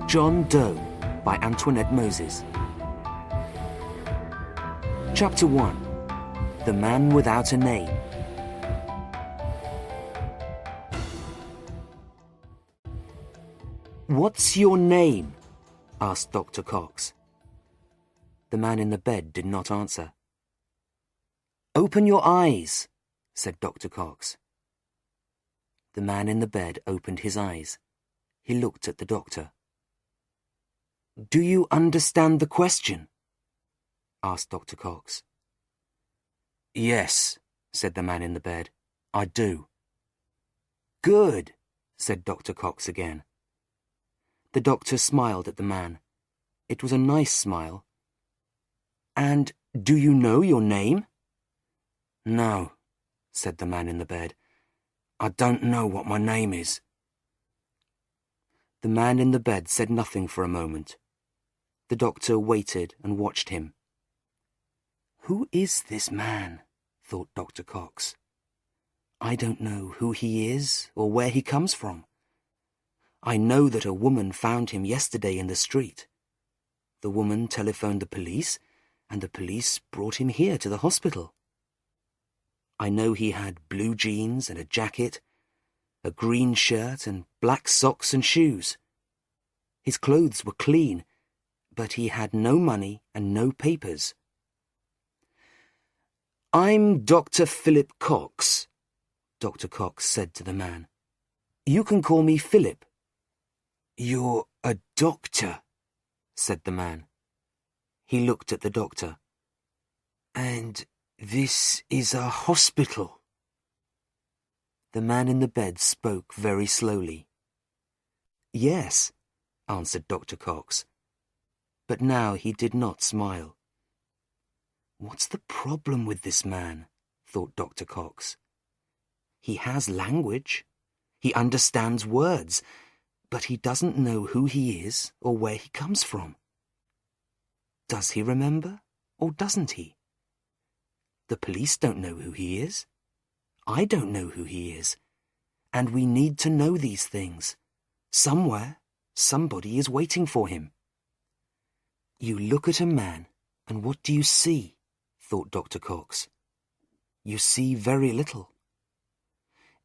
John Doe by Antoinette Moses. Chapter 1. The Man Without a Name. "What's your name?" asked Dr. Cox. The man in the bed did not answer. "Open your eyes," said Dr. Cox. The man in the bed opened his eyes. He looked at the doctor. "Do you understand the question?" asked Dr. Cox. "Yes," said the man in the bed. "I do." "Good," said Dr. Cox again. The doctor smiled at the man. It was a nice smile. "And do you know your name?" "No," said the man in the bed. "I don't know what my name is." The man in the bed said nothing for a moment. The doctor waited and watched him. "Who is this man?" thought Dr. Cox. "I don't know who he is or where he comes from. I know that a woman found him yesterday in the street. The woman telephoned the police, and the police brought him here to the hospital. I know he had blue jeans and a jacket, a green shirt and black socks and shoes. His clothes were clean, but he had no money and no papers." "I'm Dr. Philip Cox," Dr. Cox said to the man. "You can call me Philip." "You're a doctor," said the man. He looked at the doctor. "And this is a hospital?" The man in the bed spoke very slowly. "Yes," answered Dr. Cox. But now he did not smile. "What's the problem with this man?" thought Dr. Cox. "He has language. He understands words, but he doesn't know who he is or where he comes from. Does he remember, or doesn't he? The police don't know who he is. I don't know who he is. And we need to know these things. Somewhere, somebody is waiting for him." "You look at a man, and what do you see?" thought Dr. Cox. "You see very little.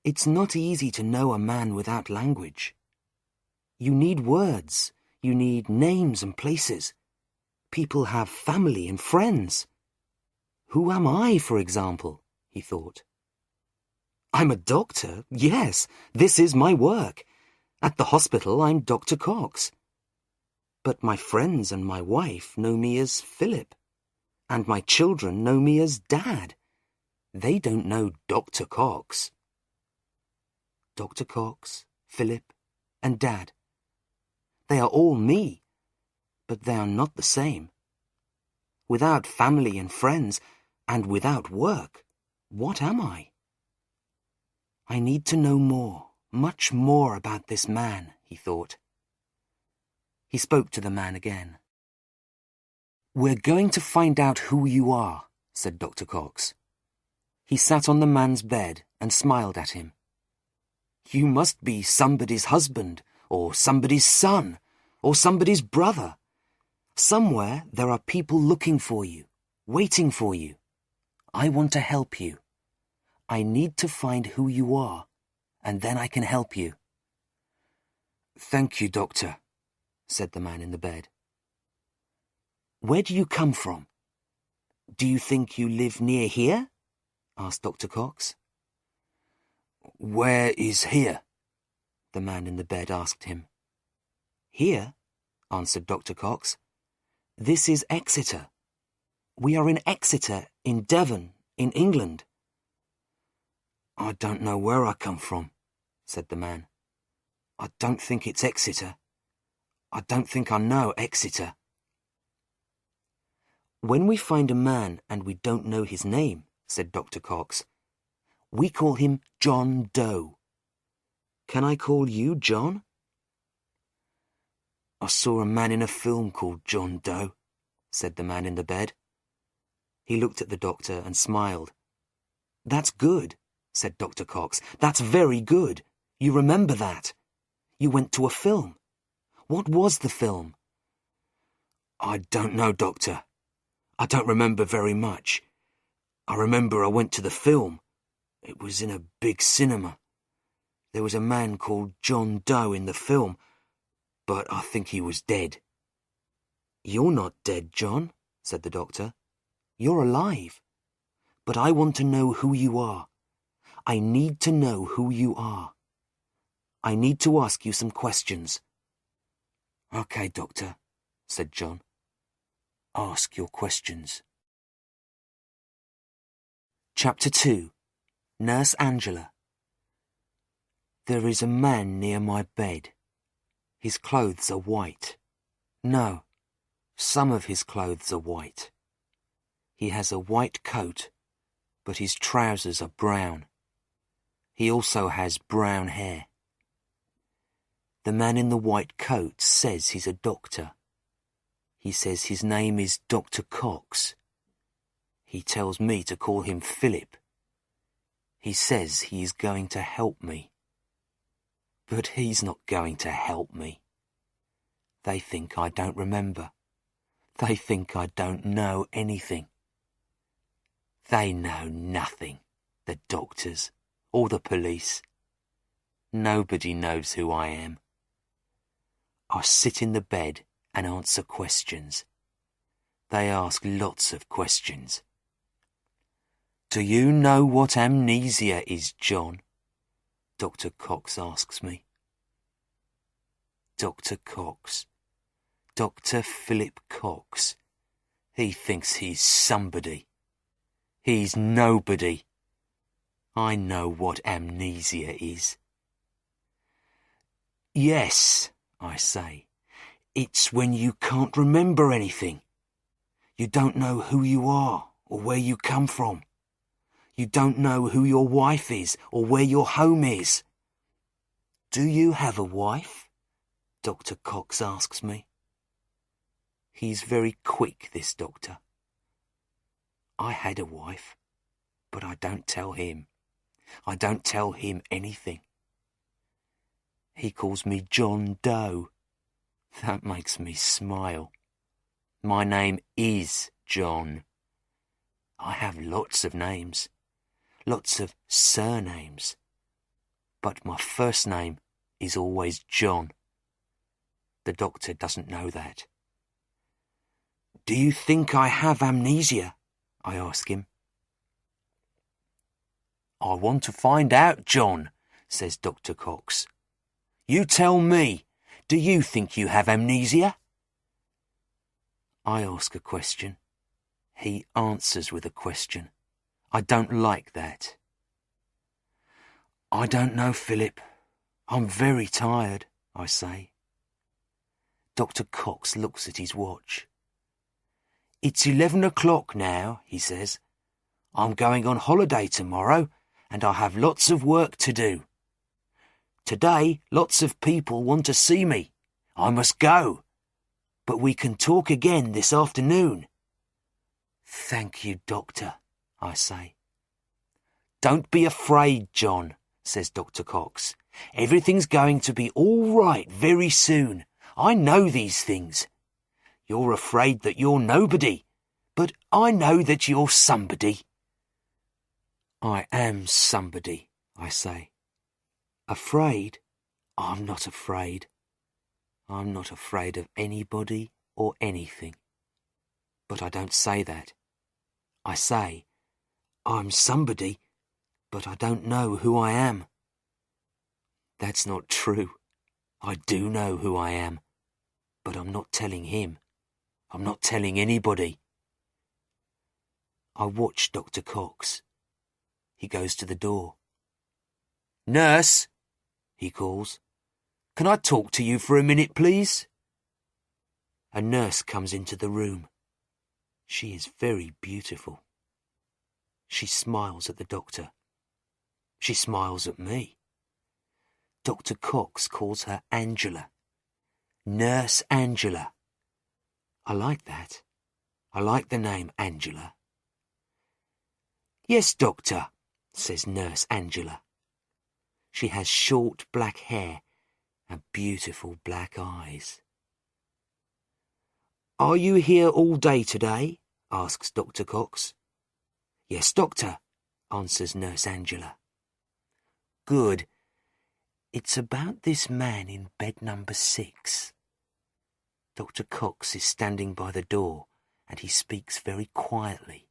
It's not easy to know a man without language. You need words, you need names and places. People have family and friends. Who am I, for example?" he thought. "I'm a doctor, yes, this is my work. At the hospital I'm Dr. Cox. But my friends and my wife know me as Philip, and my children know me as Dad. They don't know Dr. Cox." Dr. Cox, Philip, and Dad. They are all me, but they are not the same. Without family and friends, and without work, what am I? I need to know more, much more about this man, he thought. He spoke to the man again. "We're going to find out who you are," said Dr. Cox. He sat on the man's bed and smiled at him. "You must be somebody's husband, or somebody's son, or somebody's brother. Somewhere there are people looking for you, waiting for you. I want to help you. I need to find who you are, and then I can help you." "Thank you, doctor," said the man in the bed. "Where do you come from? Do you think you live near here?" asked Dr. Cox. "Where is here?" the man in the bed asked him. "Here?" answered Dr. Cox. "This is Exeter. We are in Exeter, in Devon, in England." "I don't know where I come from," said the man. "I don't think it's Exeter. I don't think I know Exeter." "When we find a man and we don't know his name," said Dr. Cox, "we call him John Doe. Can I call you John?" "I saw a man in a film called John Doe," said the man in the bed. He looked at the doctor and smiled. "That's good," said Dr. Cox. "That's very good. You remember that. You went to a film. What was the film?" "I don't know, Doctor. I don't remember very much. I remember I went to the film. It was in a big cinema. There was a man called John Doe in the film, but I think he was dead." "You're not dead, John," said the doctor. "You're alive. But I want to know who you are. I need to know who you are. I need to ask you some questions." "Okay, Doctor," said John. "Ask your questions." Chapter 2. Nurse Angela. There is a man near my bed. His clothes are white. No, some of his clothes are white. He has a white coat, but his trousers are brown. He also has brown hair. The man in the white coat says he's a doctor. He says his name is Dr. Cox. He tells me to call him Philip. He says he is going to help me. But he's not going to help me. They think I don't remember. They think I don't know anything. They know nothing, the doctors or the police. Nobody knows who I am. I sit in the bed and answer questions. They ask lots of questions. "Do you know what amnesia is, John?" Dr. Cox asks me. Dr. Cox. Dr. Philip Cox. He thinks he's somebody. He's nobody. I know what amnesia is. "Yes," I say. "It's when you can't remember anything. You don't know who you are or where you come from. You don't know who your wife is or where your home is." "Do you have a wife?" Dr. Cox asks me. He's very quick, this doctor. I had a wife, but I don't tell him. I don't tell him anything. He calls me John Doe. That makes me smile. My name is John. I have lots of names, lots of surnames, but my first name is always John. The doctor doesn't know that. "Do you think I have amnesia?" I ask him. "I want to find out, John," says Dr. Cox. "You tell me, do you think you have amnesia?" I ask a question. He answers with a question. I don't like that. "I don't know, Philip. I'm very tired," I say. Dr. Cox looks at his watch. "It's 11 o'clock now," he says. "I'm going on holiday tomorrow, and I have lots of work to do. Today, lots of people want to see me. I must go. But we can talk again this afternoon." "Thank you, Doctor," I say. "Don't be afraid, John," says Dr. Cox. "Everything's going to be all right very soon. I know these things. You're afraid that you're nobody, but I know that you're somebody." "I am somebody," I say. "Afraid? I'm not afraid. I'm not afraid of anybody or anything. But I don't say that. I say, I'm somebody, but I don't know who I am." That's not true. I do know who I am, but I'm not telling him. I'm not telling anybody. I watch Dr. Cox. He goes to the door. "Nurse," he calls. "Can I talk to you for a minute, please?" A nurse comes into the room. She is very beautiful. She smiles at the doctor. She smiles at me. Dr. Cox calls her Angela. Nurse Angela. I like that. I like the name Angela. Yes, doctor, says Nurse Angela. She has short black hair and beautiful black eyes. Are you here all day today? Asks Dr. Cox. Yes, doctor, answers Nurse Angela. Good. It's about this man in bed number 6. Dr. Cox is standing by the door and he speaks very quietly.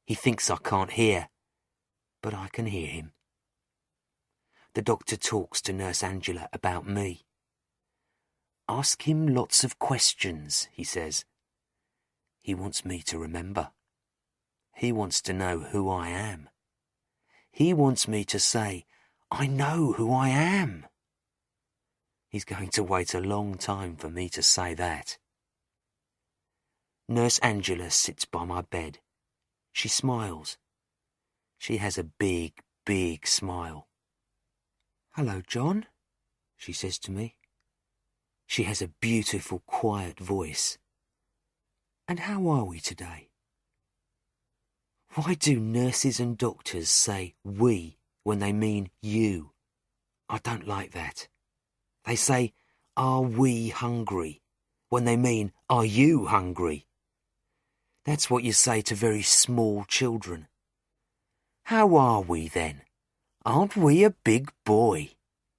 He thinks I can't hear, but I can hear him. The doctor talks to Nurse Angela about me. Ask him lots of questions, he says. He wants me to remember. He wants to know who I am. He wants me to say, I know who I am. He's going to wait a long time for me to say that. Nurse Angela sits by my bed. She smiles. She has a big, big smile. Hello, John, she says to me. She has a beautiful, quiet voice. And how are we today? Why do nurses and doctors say we when they mean you? I don't like that. They say, are we hungry? When they mean, are you hungry? That's what you say to very small children. How are we then? Aren't we a big boy?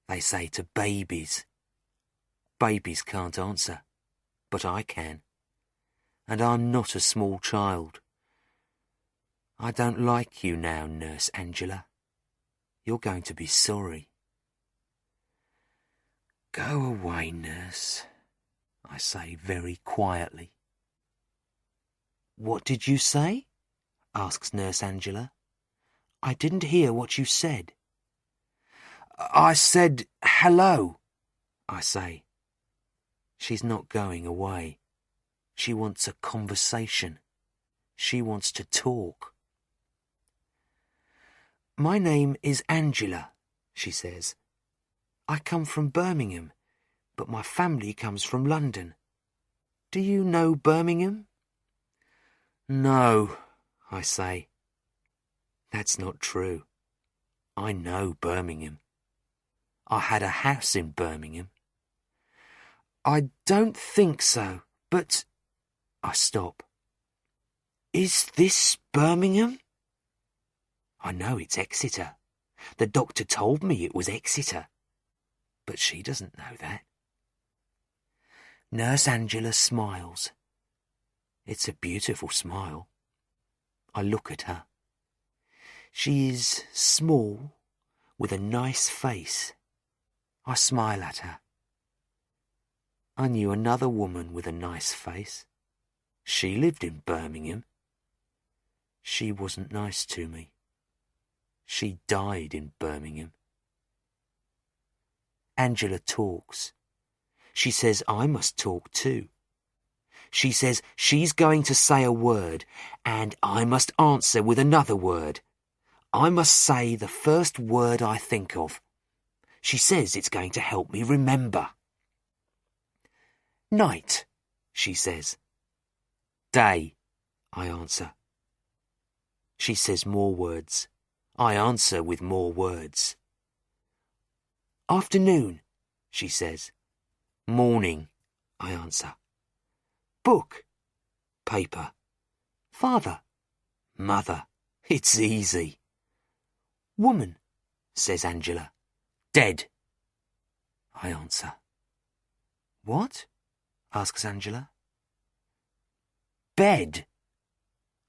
They say to babies. Babies can't answer, but I can. And I'm not a small child. I don't like you now, Nurse Angela. You're going to be sorry. Go away, nurse, I say very quietly. What did you say? Asks Nurse Angela. I didn't hear what you said. I said hello, I say. She's not going away. She wants a conversation. She wants to talk. My name is Angela, she says. I come from Birmingham, but my family comes from London. Do you know Birmingham? No, I say. That's not true. I know Birmingham. I had a house in Birmingham. I don't think so, but... I stop. Is this Birmingham? I know it's Exeter. The doctor told me it was Exeter. But she doesn't know that. Nurse Angela smiles. It's a beautiful smile. I look at her. She is small, with a nice face. I smile at her. I knew another woman with a nice face. She lived in Birmingham. She wasn't nice to me. She died in Birmingham. Angela talks. She says I must talk too. She says she's going to say a word and I must answer with another word. I must say the first word I think of. She says it's going to help me remember. Night, she says. Day, I answer. She says more words. I answer with more words. Afternoon, she says. Morning, I answer. Book, paper. Father, mother. It's easy. Woman, says Angela. Dead, I answer. What? Asks Angela. Bed,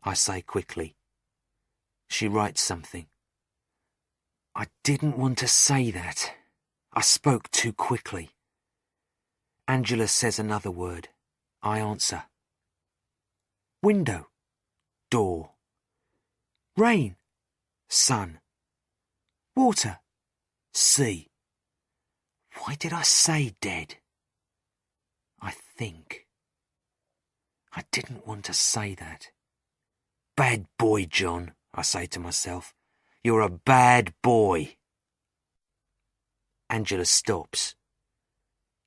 I say quickly. She writes something. I didn't want to say that. I spoke too quickly. Angela says another word. I answer. Window, door. Rain, sun. Water, sea. Why did I say dead? I think. I didn't want to say that. Bad boy, John, I say to myself. You're a bad boy. Angela stops.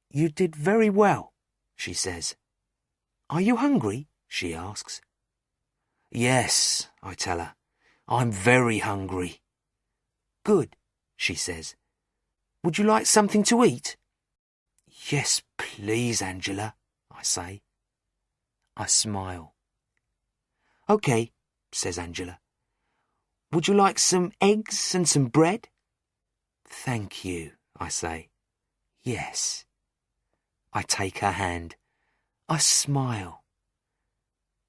You did very well, she says. Are you hungry? She asks. Yes, I tell her. I'm very hungry. Good, she says. Would you like something to eat? Yes, please, Angela, I say. I smile. OK, says Angela. Would you like some eggs and some bread? Thank you, I say. Yes. I take her hand. I smile.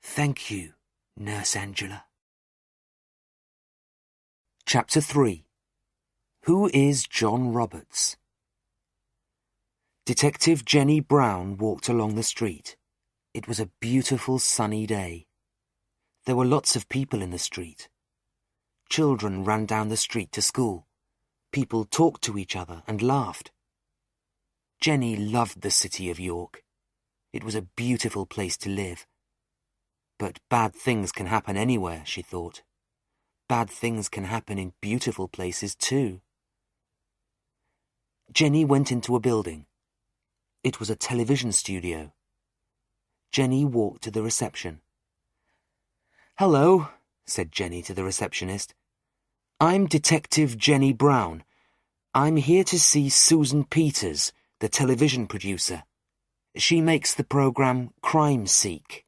Thank you, Nurse Angela. Chapter 3. Who is John Roberts? Detective Jenny Brown walked along the street. It was a beautiful sunny day. There were lots of people in the street. Children ran down the street to school. People talked to each other and laughed. Jenny loved the city of York. It was a beautiful place to live. But bad things can happen anywhere, she thought. Bad things can happen in beautiful places too. Jenny went into a building. It was a television studio. Jenny walked to the reception. Hello, said Jenny to the receptionist. I'm Detective Jenny Brown. I'm here to see Susan Peters, the television producer. She makes the program Crime Seek.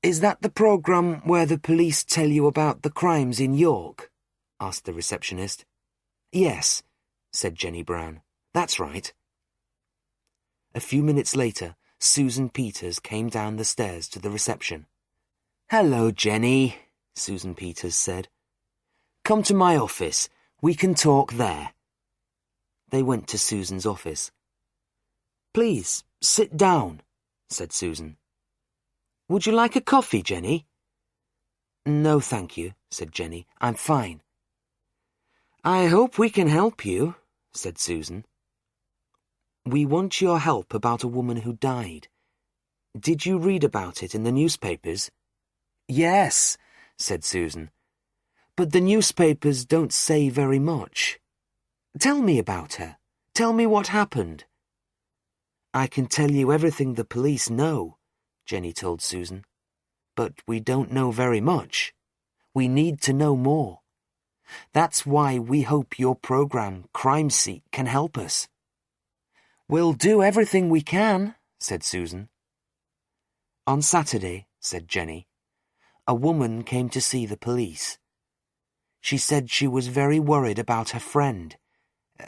Is that the program where the police tell you about the crimes in York? Asked the receptionist. Yes, said Jenny Brown. That's right. A few minutes later, Susan Peters came down the stairs to the reception. Hello, Jenny, Susan Peters said. Come to my office. We can talk there. They went to Susan's office. Please, sit down, said Susan. Would you like a coffee, Jenny? No, thank you, said Jenny. I'm fine. I hope we can help you, said Susan. We want your help about a woman who died. Did you read about it in the newspapers? Yes, said Susan. But the newspapers don't say very much. Tell me about her. Tell me what happened. I can tell you everything the police know, Jenny told Susan. But we don't know very much. We need to know more. That's why we hope your program, Crime Seek, can help us. We'll do everything we can, said Susan. On Saturday, said Jenny, a woman came to see the police. She said she was very worried about her friend.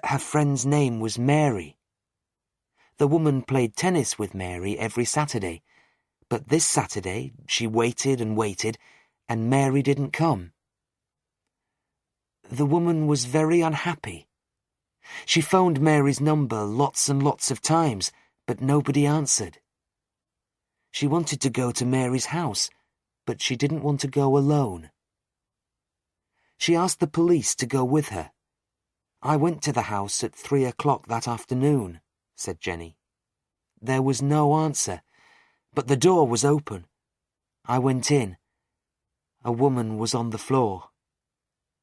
Her friend's name was Mary. The woman played tennis with Mary every Saturday, but this Saturday she waited and waited, and Mary didn't come. The woman was very unhappy. She phoned Mary's number lots and lots of times, but nobody answered. She wanted to go to Mary's house, but she didn't want to go alone. She asked the police to go with her. I went to the house at 3 o'clock that afternoon, said Jenny. There was no answer, but the door was open. I went in. A woman was on the floor.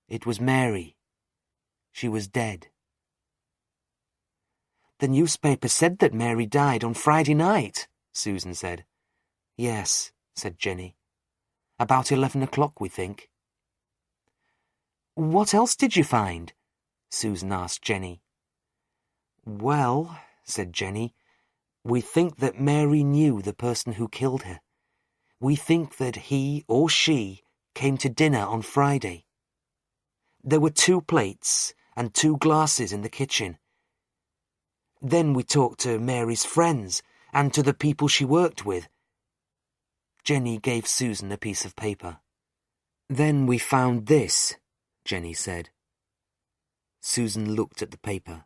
It was Mary. She was dead. The newspaper said that Mary died on Friday night, Susan said. Yes, said Jenny. About 11 o'clock, we think. What else did you find? Susan asked Jenny. Well, said Jenny, we think that Mary knew the person who killed her. We think that he or she came to dinner on Friday. There were 2 plates and 2 glasses in the kitchen. Then we talked to Mary's friends and to the people she worked with. Jenny gave Susan a piece of paper. Then we found this, Jenny said. Susan looked at the paper.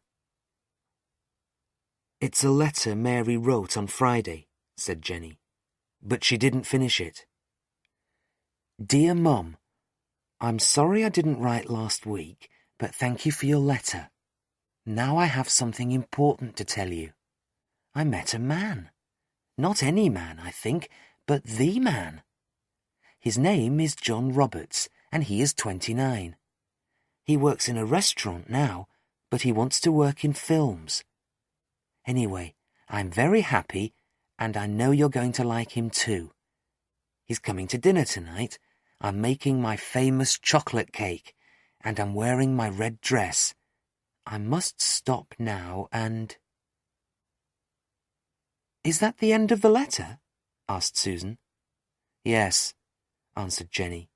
It's a letter Mary wrote on Friday, said Jenny, but she didn't finish it. Dear Mum, I'm sorry I didn't write last week, but thank you for your letter. Now I have something important to tell you. I met a man. Not any man, I think, but the man. His name is John Roberts, and he is 29. He works in a restaurant now, but he wants to work in films. Anyway, I'm very happy, and I know you're going to like him too. He's coming to dinner tonight, I'm making my famous chocolate cake, and I'm wearing my red dress. I must stop now and—" "Is that the end of the letter?" asked Susan. "Yes," answered Jenny.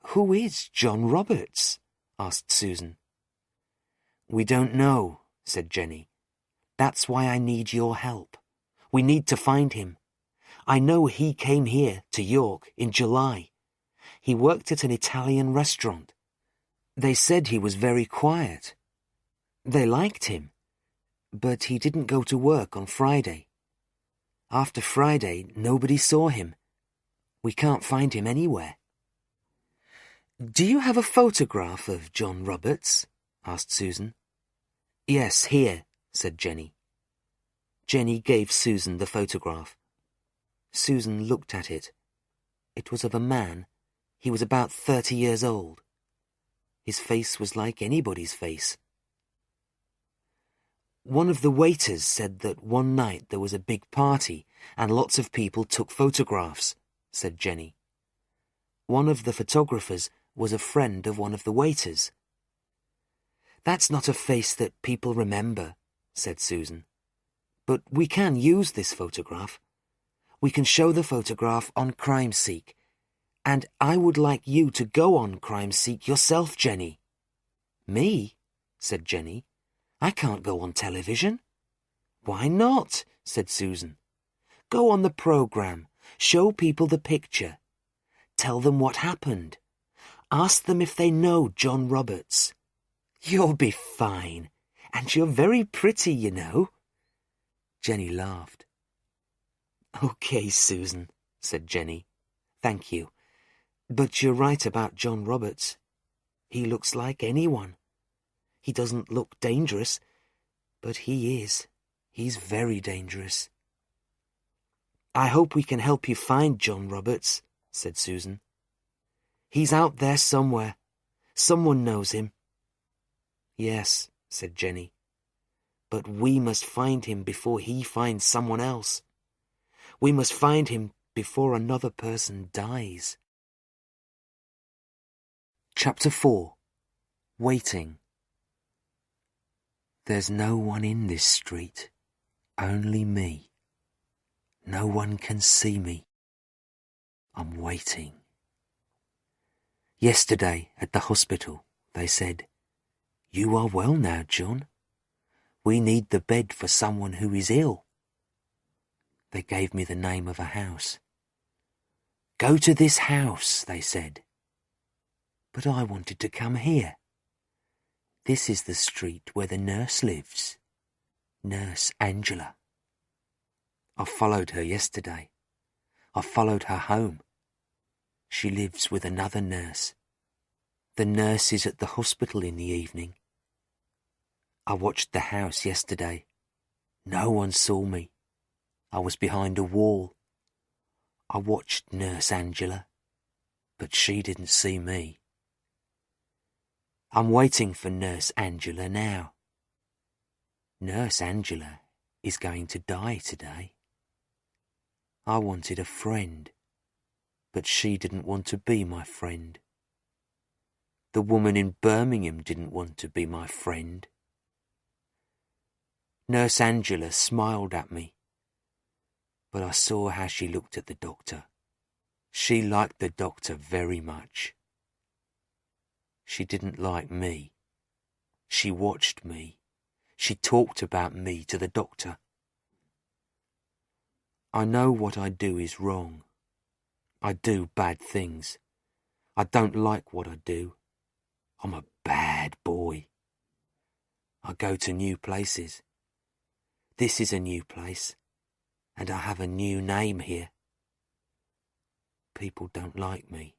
"Who is John Roberts?" asked Susan. "We don't know," said Jenny. "That's why I need your help. We need to find him. I know he came here to York in July. He worked at an Italian restaurant. They said he was very quiet. They liked him, but he didn't go to work on Friday. After Friday, nobody saw him. We can't find him anywhere." "Do you have a photograph of John Roberts?" asked Susan. "Yes, here," said Jenny. Jenny gave Susan the photograph. Susan looked at it. It was of a man. He was about 30 years old. His face was like anybody's face. "One of the waiters said that one night there was a big party and lots of people took photographs," said Jenny. "One of the photographers was a friend of one of the waiters." "That's not a face that people remember," said Susan. "But we can use this photograph. We can show the photograph on CrimeSeek. And I would like you to go on CrimeSeek yourself, Jenny." "Me?" said Jenny. "I can't go on television." "Why not?" said Susan. "Go on the program. Show people the picture. Tell them what happened. Ask them if they know John Roberts. You'll be fine. And you're very pretty, you know." Jenny laughed. "Okay, Susan," said Jenny. "Thank you. But you're right about John Roberts. He looks like anyone. He doesn't look dangerous, but he is. He's very dangerous." "I hope we can help you find John Roberts," said Susan. "He's out there somewhere. Someone knows him." "Yes," said Jenny. "But we must find him before he finds someone else. We must find him before another person dies." Chapter 4. Waiting. There's no one in this street, only me. No one can see me. I'm waiting. Yesterday at the hospital, they said, "You are well now, John. We need the bed for someone who is ill." They gave me the name of a house. "Go to this house," they said. But I wanted to come here. This is the street where the nurse lives, Nurse Angela. I followed her yesterday. I followed her home. She lives with another nurse. The nurse is at the hospital in the evening. I watched the house yesterday. No one saw me. I was behind a wall. I watched Nurse Angela, but she didn't see me. I'm waiting for Nurse Angela now. Nurse Angela is going to die today. I wanted a friend, but she didn't want to be my friend. The woman in Birmingham didn't want to be my friend. Nurse Angela smiled at me, but I saw how she looked at the doctor. She liked the doctor very much. She didn't like me. She watched me. She talked about me to the doctor. I know what I do is wrong. I do bad things. I don't like what I do. I'm a bad boy. I go to new places. This is a new place, and I have a new name here. People don't like me.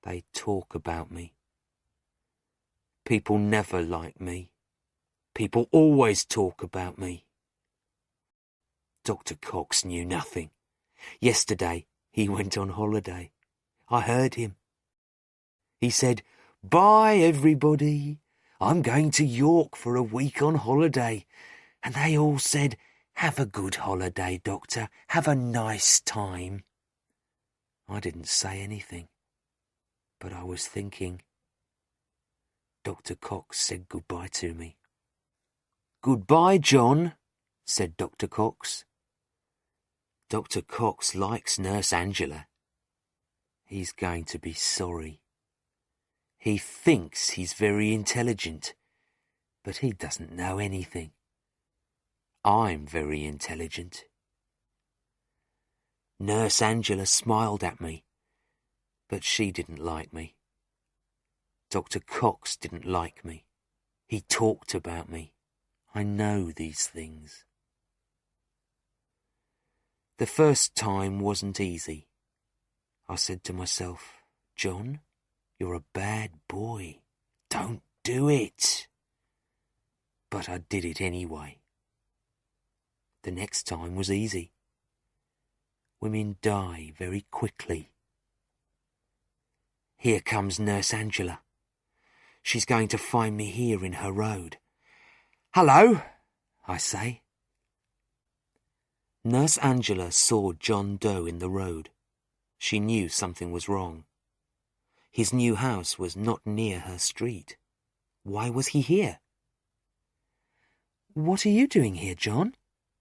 They talk about me. People never like me. People always talk about me. Dr. Cox knew nothing. Yesterday, he went on holiday. I heard him. He said, "Bye, everybody. I'm going to York for a week on holiday." And they all said, "Have a good holiday, Doctor. Have a nice time." I didn't say anything, but I was thinking. Dr. Cox said goodbye to me. "Goodbye, John," said Dr. Cox. Dr. Cox likes Nurse Angela. He's going to be sorry. He thinks he's very intelligent, but he doesn't know anything. I'm very intelligent. Nurse Angela smiled at me, but she didn't like me. Dr. Cox didn't like me. He talked about me. I know these things. The first time wasn't easy. I said to myself, "John, you're a bad boy. Don't do it." But I did it anyway. The next time was easy. Women die very quickly. Here comes Nurse Angela. She's going to find me here in her road. "Hello," I say. Nurse Angela saw John Doe in the road. She knew something was wrong. His new house was not near her street. Why was he here? "What are you doing here, John?"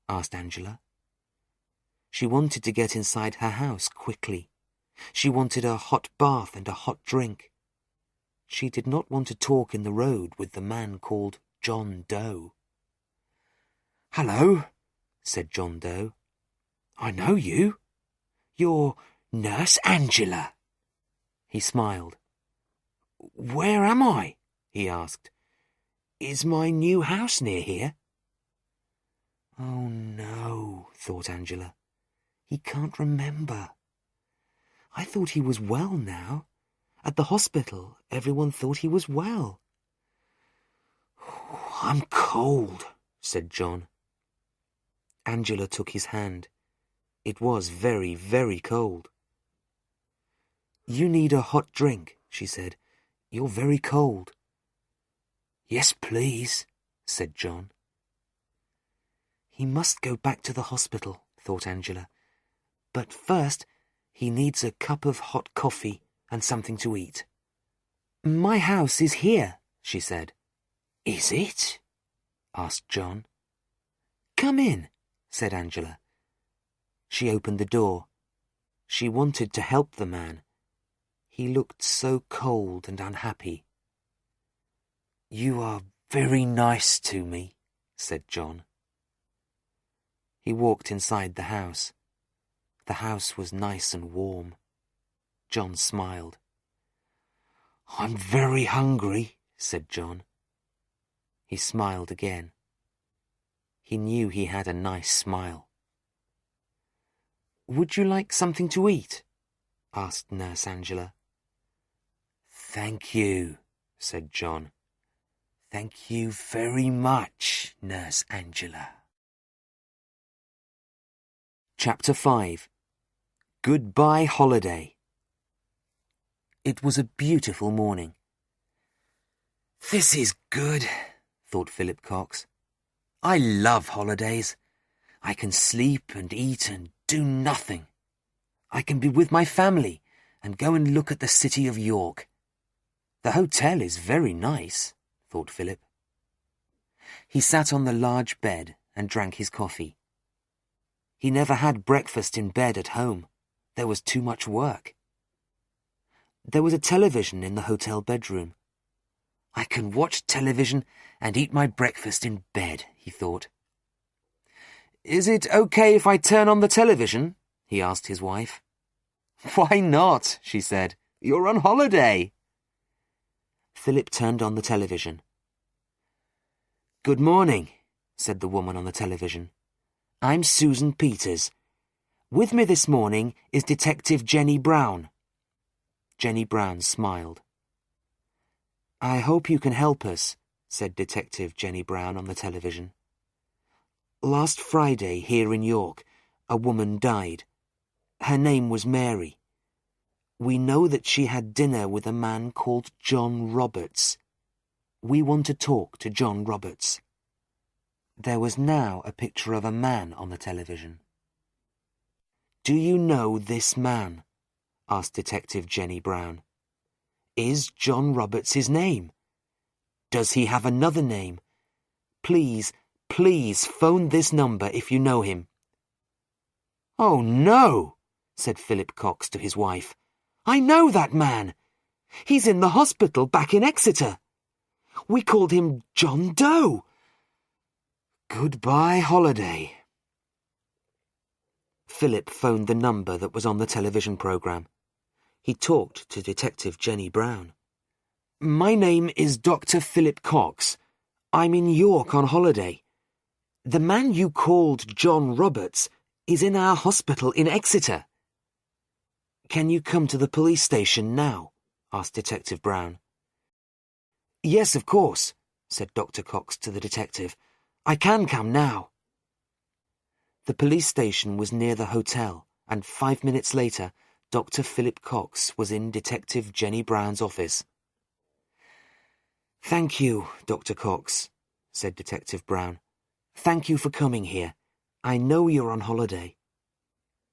asked Angela. She wanted to get inside her house quickly. She wanted a hot bath and a hot drink. She did not want to talk in the road with the man called John Doe. "Hello," said John Doe. "I know you. You're Nurse Angela." He smiled. "Where am I?" he asked. "Is my new house near here?" Oh no, thought Angela. He can't remember. I thought he was well now. At the hospital, everyone thought he was well. "I'm cold," said John. Angela took his hand. It was very, very cold. "You need a hot drink," she said. "You're very cold." "Yes, please," said John. He must go back to the hospital, thought Angela. But first, he needs a cup of hot coffee and something to eat. "My house is here," she said. "Is it?" asked John. "Come in," said Angela. She opened the door. She wanted to help the man. He looked so cold and unhappy. "You are very nice to me," said John. He walked inside the house. The house was nice and warm. John smiled. "I'm very hungry," said John. He smiled again. He knew he had a nice smile. "Would you like something to eat?" asked Nurse Angela. "Thank you," said John. "Thank you very much, Nurse Angela." Chapter 5. Goodbye Holiday. It was a beautiful morning. "This is good," thought Philip Cox. "I love holidays. I can sleep and eat and do nothing. I can be with my family and go and look at the city of York. The hotel is very nice," thought Philip. He sat on the large bed and drank his coffee. He never had breakfast in bed at home. There was too much work. There was a television in the hotel bedroom. "I can watch television and eat my breakfast in bed," he thought. "Is it okay if I turn on the television?" he asked his wife. "Why not?" she said. "You're on holiday." Philip turned on the television. "Good morning," said the woman on the television. "I'm Susan Peters. With me this morning is Detective Jenny Brown." Jenny Brown smiled. "I hope you can help us," said Detective Jenny Brown on the television. "Last Friday, here in York, a woman died. Her name was Mary. We know that she had dinner with a man called John Roberts. We want to talk to John Roberts." There was now a picture of a man on the television. "Do you know this man?" asked Detective Jenny Brown. Is John Roberts his name? Does he have another name? Please, please phone this number if you know him. Oh, no, said Philip Cox to his wife. I know that man. He's in the hospital back in Exeter. We called him John Doe. Goodbye, holiday. Philip phoned the number that was on the television programme. He talked to Detective Jenny Brown. My name is Dr. Philip Cox. I'm in York on holiday. The man you called John Roberts is in our hospital in Exeter. Can you come to the police station now? Asked Detective Brown. Yes, of course, said Dr. Cox to the detective. I can come now. The police station was near the hotel, and 5 minutes later, Dr. Philip Cox was in Detective Jenny Brown's office. Thank you, Dr. Cox, said Detective Brown. Thank you for coming here. I know you're on holiday.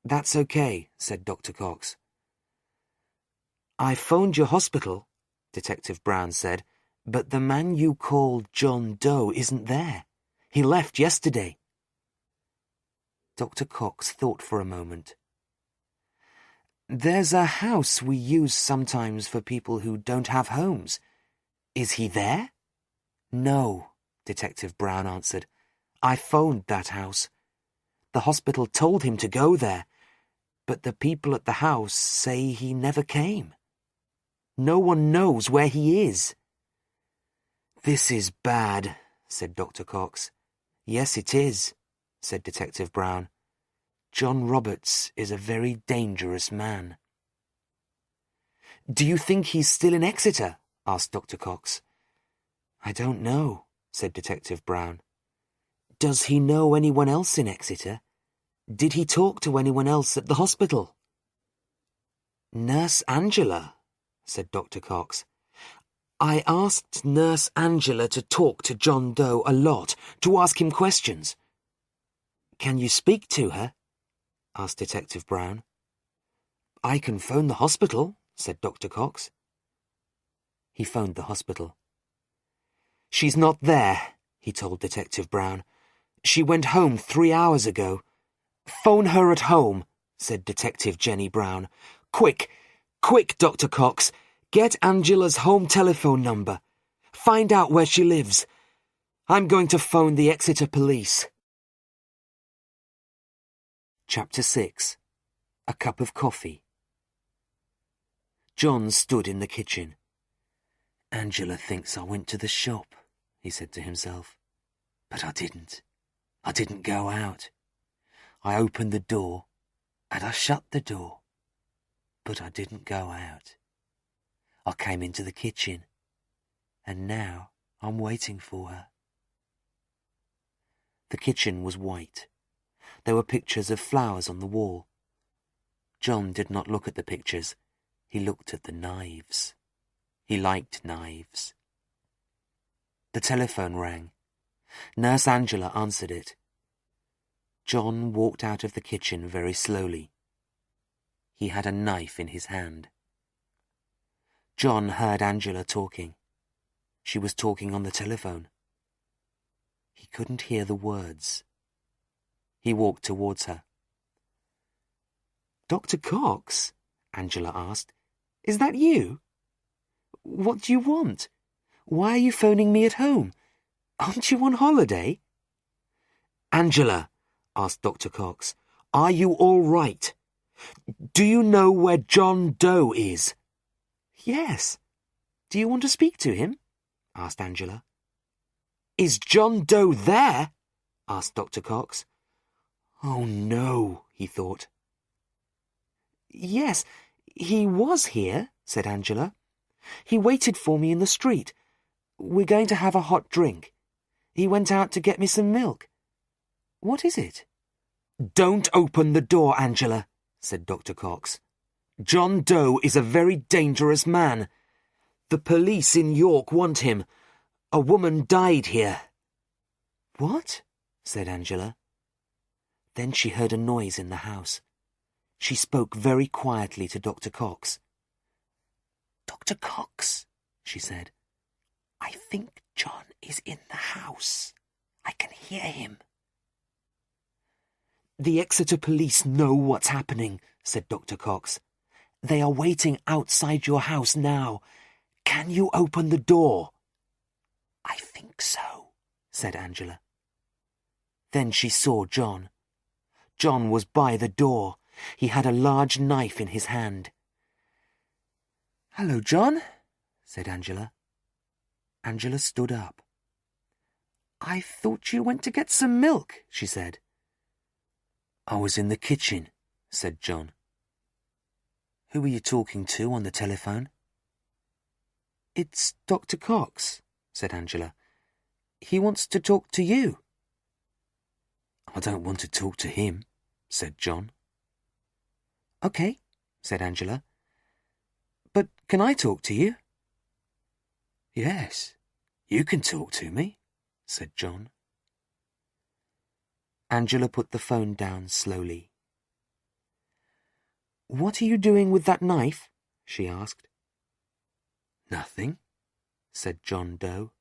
That's okay, said Dr. Cox. I phoned your hospital, Detective Brown said, but the man you called John Doe isn't there. He left yesterday. Dr. Cox thought for a moment. There's a house we use sometimes for people who don't have homes. Is he there? No, Detective Brown answered. I phoned that house. The hospital told him to go there, but the people at the house say he never came. No one knows where he is. This is bad, said Dr. Cox. Yes, it is, said Detective Brown. John Roberts is a very dangerous man. Do you think he's still in Exeter? Asked Dr. Cox. I don't know, said Detective Brown. Does he know anyone else in Exeter? Did he talk to anyone else at the hospital? Nurse Angela, said Dr. Cox. I asked Nurse Angela to talk to John Doe a lot, to ask him questions. Can you speak to her? Asked Detective Brown. I can phone the hospital, said Dr. Cox. He phoned the hospital. She's not there, he told Detective Brown. She went home 3 hours ago. Phone her at home, said Detective Jenny Brown. Quick, quick, Dr. Cox. Get Angela's home telephone number. Find out where she lives. I'm going to phone the Exeter police. Chapter 6. A Cup of Coffee. John stood in the kitchen. Angela thinks I went to the shop, he said to himself. But I didn't. I didn't go out. I opened the door and I shut the door. But I didn't go out. I came into the kitchen and now I'm waiting for her. The kitchen was white. There were pictures of flowers on the wall. John did not look at the pictures. He looked at the knives. He liked knives. The telephone rang. Nurse Angela answered it. John walked out of the kitchen very slowly. He had a knife in his hand. John heard Angela talking. She was talking on the telephone. He couldn't hear the words. He walked towards her. Dr. Cox? Angela asked. Is that you? What do you want? Why are you phoning me at home? Aren't you on holiday? Angela, asked Dr. Cox, are you all right? Do you know where John Doe is? Yes. Do you want to speak to him? Asked Angela. Is John Doe there? Asked Dr. Cox. Oh no, he thought. Yes, he was here, said Angela. He waited for me in the street. We're going to have a hot drink. He went out to get me some milk. What is it? Don't open the door, Angela, said Dr. Cox. John Doe is a very dangerous man. The police in York want him. A woman died here. What? Said Angela. Then she heard a noise in the house. She spoke very quietly to Dr. Cox. "Dr. Cox," she said, "I think John is in the house. I can hear him." "The Exeter police know what's happening," said Dr. Cox. "They are waiting outside your house now. Can you open the door?" "I think so," said Angela. Then she saw John. John was by the door. He had a large knife in his hand. "Hello, John," said Angela. Angela stood up. "I thought you went to get some milk," she said. "I was in the kitchen," said John. "Who were you talking to on the telephone?" "It's Dr. Cox," said Angela. "He wants to talk to you." "I don't want to talk to him," said John. "OK," said Angela. "But can I talk to you?" "Yes, you can talk to me," said John. Angela put the phone down slowly. "What are you doing with that knife?" she asked. "Nothing," said John Doe.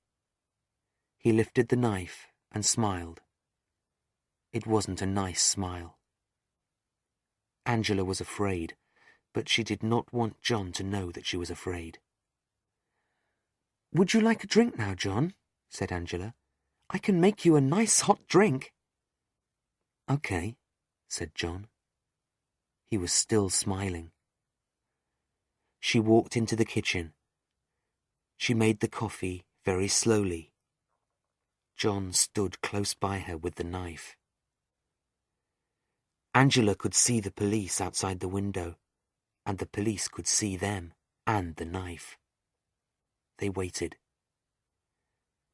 He lifted the knife and smiled. It wasn't a nice smile. Angela was afraid, but she did not want John to know that she was afraid. "Would you like a drink now, John?" said Angela. "I can make you a nice hot drink." "OK," said John. He was still smiling. She walked into the kitchen. She made the coffee very slowly. John stood close by her with the knife. Angela could see the police outside the window, and the police could see them and the knife. They waited.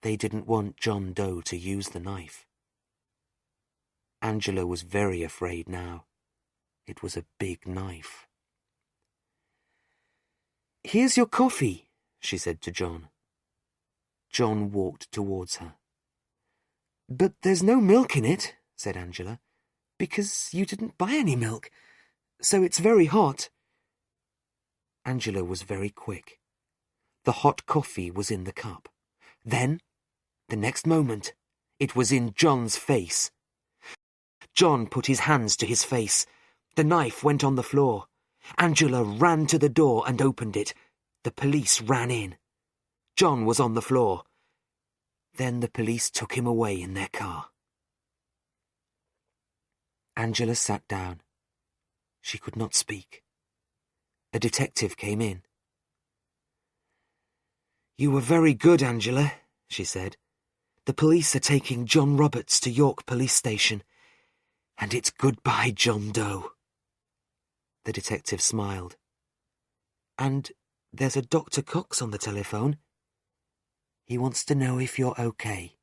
They didn't want John Doe to use the knife. Angela was very afraid now. It was a big knife. "Here's your coffee," she said to John. John walked towards her. "But there's no milk in it," said Angela, "because you didn't buy any milk, so it's very hot." Angela was very quick. The hot coffee was in the cup. Then, the next moment, it was in John's face. John put his hands to his face. The knife went on the floor. Angela ran to the door and opened it. The police ran in. John was on the floor. Then the police took him away in their car. Angela sat down. She could not speak. A detective came in. "You were very good, Angela," she said. "The police are taking John Roberts to York Police Station. And it's goodbye, John Doe." The detective smiled. "And there's a Dr. Cox on the telephone. He wants to know if you're okay."